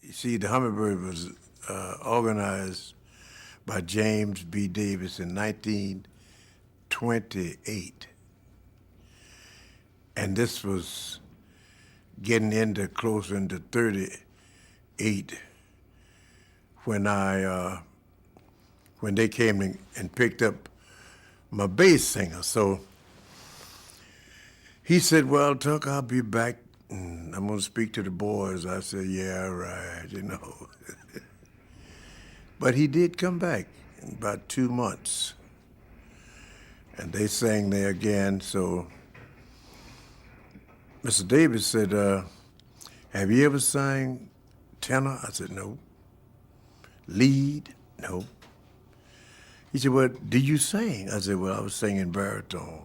You see, the Hummingbird was organized by James B. Davis in 1928. And this was getting into closer into 38 when when they came and picked up my bass singer. So he said, well, Tuck, I'll be back and I'm gonna speak to the boys. I said, yeah, right, you know. But he did come back in about 2 months. And they sang there again, so Mr. Davis said, have you ever sang tenor? I said, no. Lead? No. He said, well, did you sing? I said, well, I was singing baritone.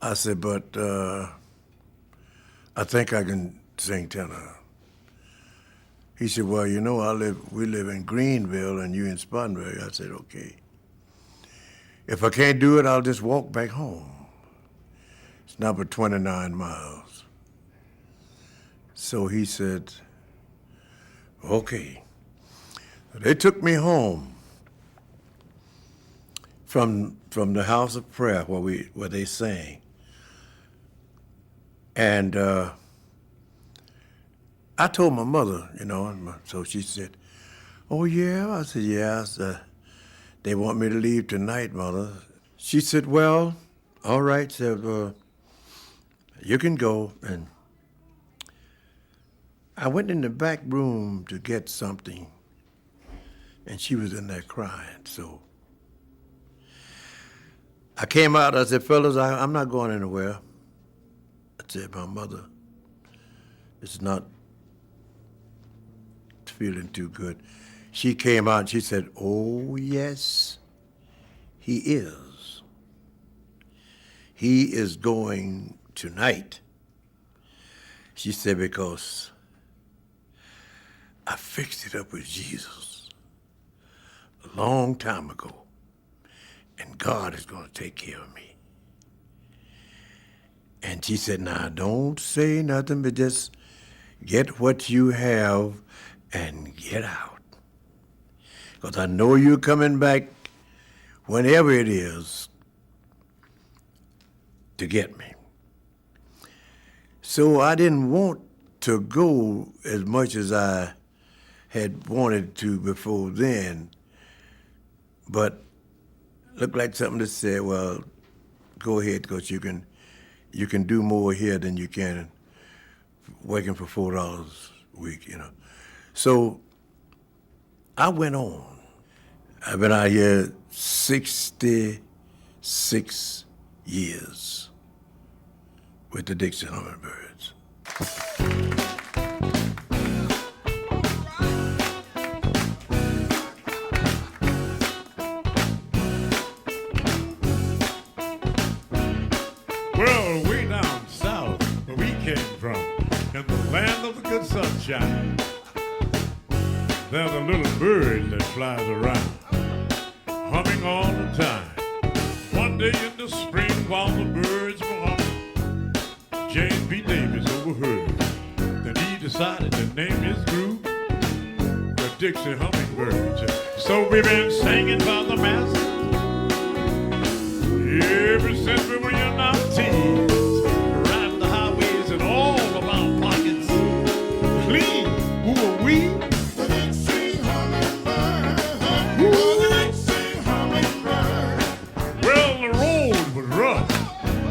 I said, but I think I can sing tenor. He said, well, you know, we live in Greenville and you in Spartanburg. I said, okay. If I can't do it, I'll just walk back home. It's not but 29 miles. So he said, okay. They took me home from the house of prayer where they sang. And I told my mother, you know, and so she said, oh, yeah? I said, yeah. They want me to leave tonight, Mother. She said, well, all right, said, you can go. And I went in the back room to get something, and she was in there crying. So I came out, I said, fellas, I'm not going anywhere. I said, my mother is not feeling too good. She came out and she said, oh, yes, he is. He is going tonight. She said, because I fixed it up with Jesus a long time ago, and God is going to take care of me. And she said, now, don't say nothing, but just get what you have and get out. Because I know you're coming back whenever it is to get me. So I didn't want to go as much as I had wanted to before then, but looked like something that said, well, go ahead, because you can do more here than you can working for $4 a week, you know. So I went on. I've been out here 66 years with the Dixie Hummingbirds. Well, way down south, where we came from, in the land of the good sunshine, there's a little bird that flies around, humming all the time. One day in the spring, while the birds were humming, James B. Davis overheard that he decided to name his group the Dixie Hummingbirds. So we've been singing by the masses ever since we were young our teens, riding the highways and all of our pockets clean. Who are we? The Dixie Hummingbird. Who are the Dixie Hummingbird? Well, the road was rough,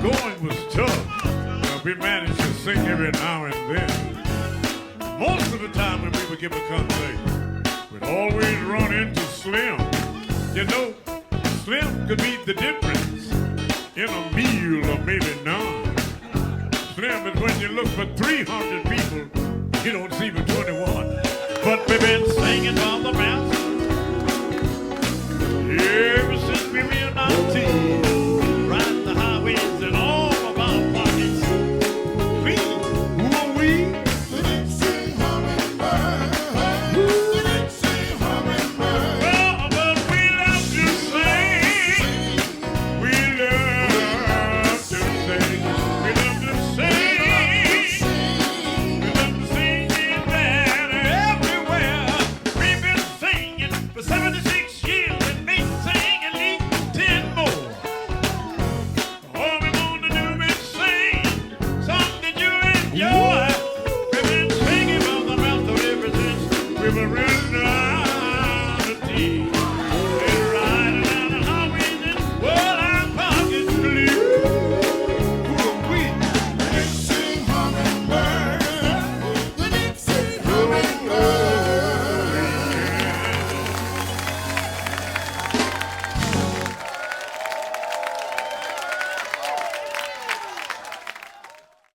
going was tough, but we managed to sing every now and then. Most of the time when we would give a concert, we'd always run into Slim. You know, Slim could be the difference in a meal or maybe none. Slim is when you look for 300 people, you don't see but 21. But we've been singing on the mountain